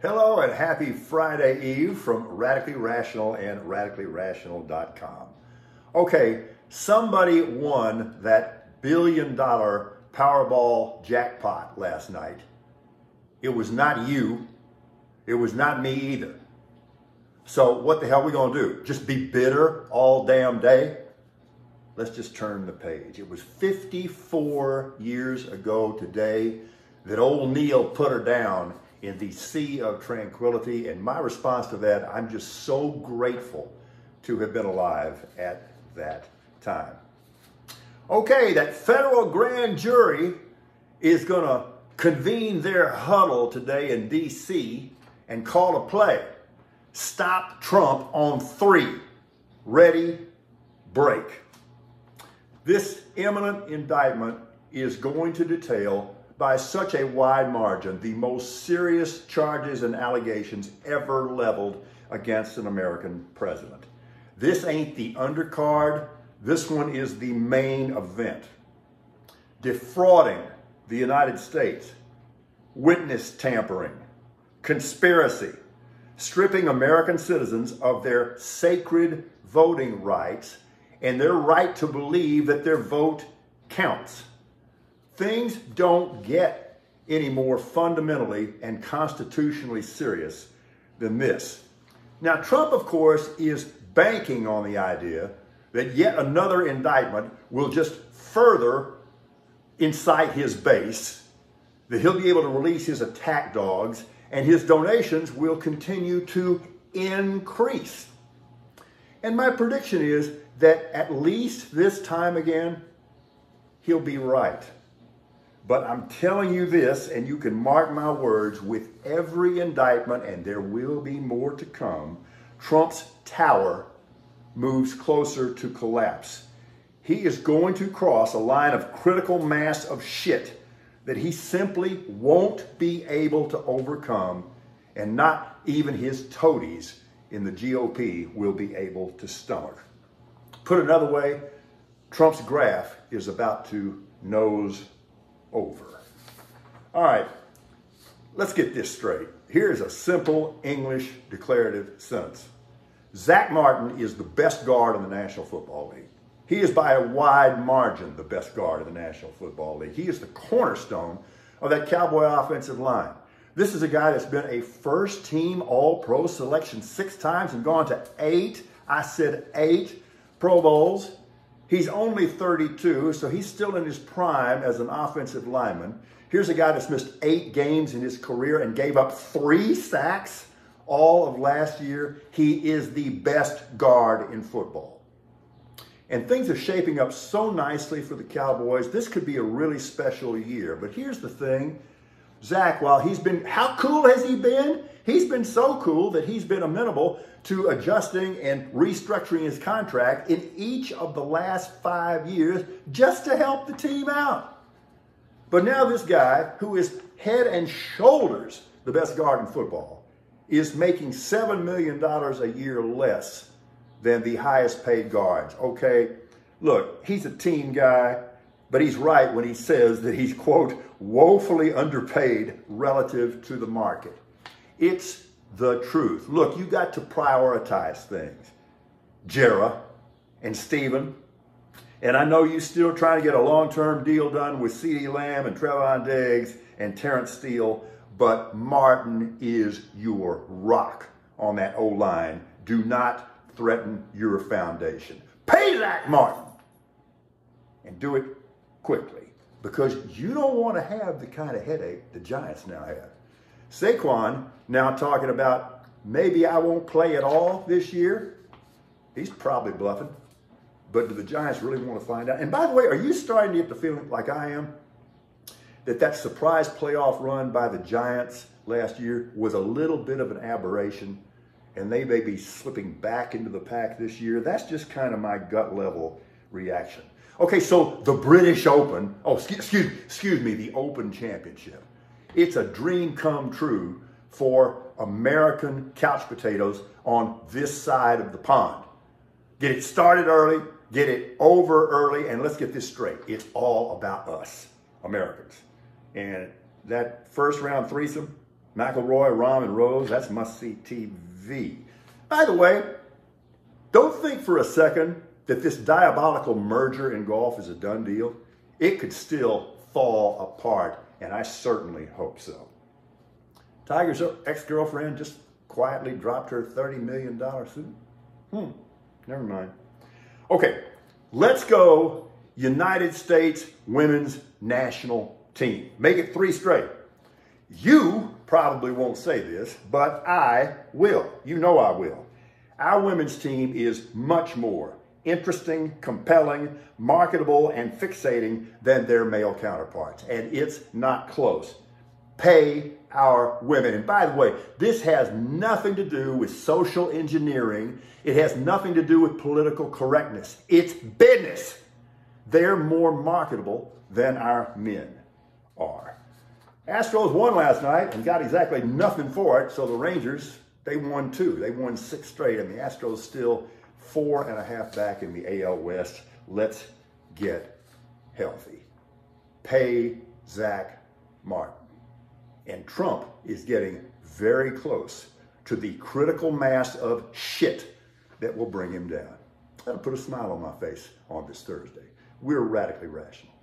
Hello and happy Friday Eve from Radically Rational and radicallyrational.com. Okay, somebody won that $1 billion Powerball jackpot last night. It was not you. It was not me either. So what the hell are we going to do? Just be bitter all damn day? Let's just turn the page. It was 54 years ago today that old Neil put her down in the sea of tranquility, and my response to that, I'm just so grateful to have been alive at that time. Okay, that federal grand jury is going to convene their huddle today in D.C. and call a play. Stop Trump on 3. Ready, break. This imminent indictment is going to detail by such a wide margin the most serious charges and allegations ever leveled against an American president. This ain't the undercard. This one is the main event. Defrauding the United States, witness tampering, conspiracy, stripping American citizens of their sacred voting rights and their right to believe that their vote counts. Things don't get any more fundamentally and constitutionally serious than this. Now, Trump, of course, is banking on the idea that yet another indictment will just further incite his base, that he'll be able to release his attack dogs, and his donations will continue to increase. And my prediction is that at least this time again, he'll be right. But I'm telling you this, and you can mark my words, with every indictment, and there will be more to come, Trump's tower moves closer to collapse. He is going to cross a line of critical mass of shit that he simply won't be able to overcome, and not even his toadies in the GOP will be able to stomach. Put another way, Trump's graph is about to nose over. All right, let's get this straight. Here's a simple English declarative sentence. Zach Martin is the best guard in the National Football League. He is by a wide margin the best guard in the National Football League. He is the cornerstone of that Cowboy offensive line. This is a guy that's been a first-team All-Pro selection 6 times and gone to 8, I said 8, Pro Bowls. He's only 32, so he's still in his prime as an offensive lineman. Here's a guy that's missed 8 games in his career and gave up 3 sacks all of last year. He is the best guard in football. And things are shaping up so nicely for the Cowboys. This could be a really special year. But here's the thing. Zach, while he's been, how cool has he been? He's been so cool that he's been amenable to adjusting and restructuring his contract in each of the last 5 years just to help the team out. But now this guy, who is head and shoulders the best guard in football, is making $7 million a year less than the highest paid guards. Okay, look, he's a team guy, but he's right when he says that he's, quote, woefully underpaid relative to the market. It's the truth. Look, you got to prioritize things. Jera and Steven, and I know you're still trying to get a long-term deal done with CeeDee Lamb and Trevon Diggs and Terrence Steele, but Martin is your rock on that O-line. Do not threaten your foundation. Pay Zach Martin, and do it quickly, because you don't want to have the kind of headache the Giants now have. Saquon now talking about maybe I won't play at all this year. He's probably bluffing, but do the Giants really want to find out? And by the way, are you starting to get the feeling, like I am, that surprise playoff run by the Giants last year was a little bit of an aberration, and they may be slipping back into the pack this year? That's just kind of my gut level reaction. Okay, so the British Open, excuse me, the Open Championship. It's a dream come true for American couch potatoes on this side of the pond. Get it started early, get it over early, and let's get this straight. It's all about us, Americans. And that first round threesome, McIlroy, Rahm, and Rose, that's must-see TV. By the way, don't think for a second that this diabolical merger in golf is a done deal. It could still fall apart, and I certainly hope so. Tiger's ex-girlfriend just quietly dropped her $30 million suit. Never mind. Okay, let's go United States women's national team. Make it 3 straight. You probably won't say this, but I will. You know I will. Our women's team is much more interesting, compelling, marketable, and fixating than their male counterparts. And it's not close. Pay our women. And by the way, this has nothing to do with social engineering. It has nothing to do with political correctness. It's business. They're more marketable than our men are. Astros won last night and got exactly nothing for it, so the Rangers, they won 2. They won 6 straight, and the Astros still 4.5 back in the AL West. Let's get healthy. Pay Zach Martin. And Trump is getting very close to the critical mass of shit that will bring him down. That'll put a smile on my face on this Thursday. We're radically rational.